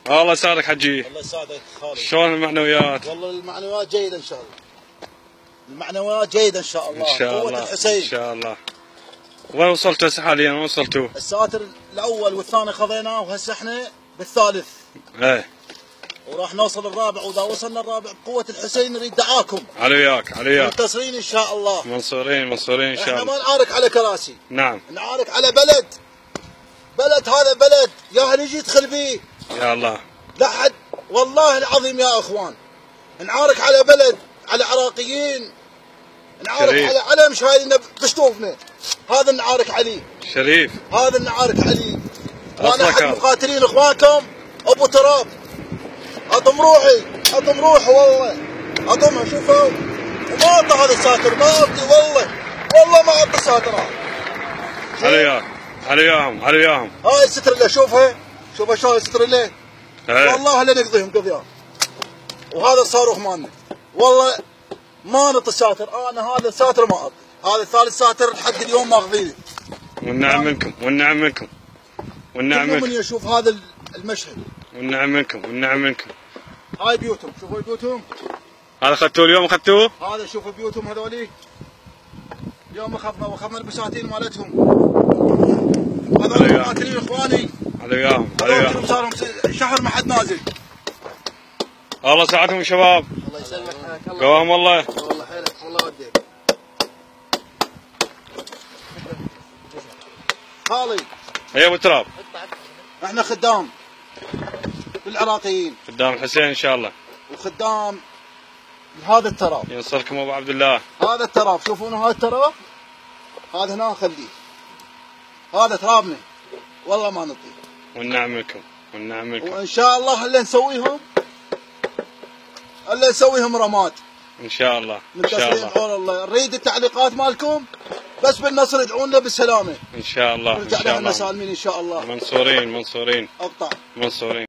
الله يسعدك حجي. الله يسعدك خالد. شلون المعنويات؟ والله المعنويات جيدة إن شاء الله. المعنويات جيدة إن شاء الله. إن شاء قوة الله. الحسين. إن شاء الله. وين وصلتوا هسه حاليا؟ وين وصلتوا؟ الساتر الأول والثاني خذيناه وهسه احنا بالثالث. ايه. وراح نوصل الرابع، وإذا وصلنا الرابع بقوة الحسين نريد دعاكم. على وياك على وياك. منتصرين إن شاء الله. منصورين منصورين إن شاء الله. احنا ما نعارك على كراسي. نعم. نعارك على بلد. بلد هذا بلد يا نجي يدخل فيه. يا الله. لا حد والله العظيم يا اخوان. نعارك على بلد، على عراقيين، نعارك شريف. على علم شايلنا بشطوفنا. هذا نعارك عليه. شريف. هذا نعارك عليه. وانا أصلك احد هذا. مقاتلين اخوانكم ابو تراب. اضم روحي، اضم روحي والله. اضمها شوفوا. وما اعطى هذا الساتر، ما اعطي والله ما اعطي الساتر هذا. على وياك على وياهم على وياهم. هاي الستر اللي شوفها شلون الستر اللي. والله لا نقضيهم قضيان. وهذا الصاروخ مالنا. والله ما نعطي الساتر، انا هذا الساتر ما اعطي، هذا الثالث ساتر لحد اليوم ما اخذيه. والنعم منكم والنعم منكم والنعم كل منكم. من يشوف هذا المشهد. والنعم منكم والنعم منكم. هاي بيوتهم، شوفوا بيوتهم. هذا اخذتوه اليوم اخذتوه؟ هذا شوفوا بيوتهم هذولي. اليوم اخذنا البساتين مالتهم. هذول مقاتلين اخواني. على وياهم على هذول وياهم. صار لهم شهر ما حد نازل. الله يسعدهم شباب. الله يسلمك حياك الله. قواهم والله. والله حيلك والله وديك. خالي. يا ابو تراب. احنا خدام للعراقيين. قدام الحسين ان شاء الله. وخدام هذا التراب. ينصركم ابو عبد الله. هذا التراب، شوفون هذا التراب. هذا هنا نخليه. هذا ترابنا. والله ما نطيق. والنعم منكم والنعم منكم. وان شاء الله اللي نسويهم رماد. ان شاء الله ان شاء منتصرين الله. بعون الله. نريد التعليقات مالكم بس بالنصر ادعونا بالسلامه. ان شاء الله ان نرجع شاء لنا الله. سالمين ان شاء الله. منصورين منصورين اقطع. منصورين.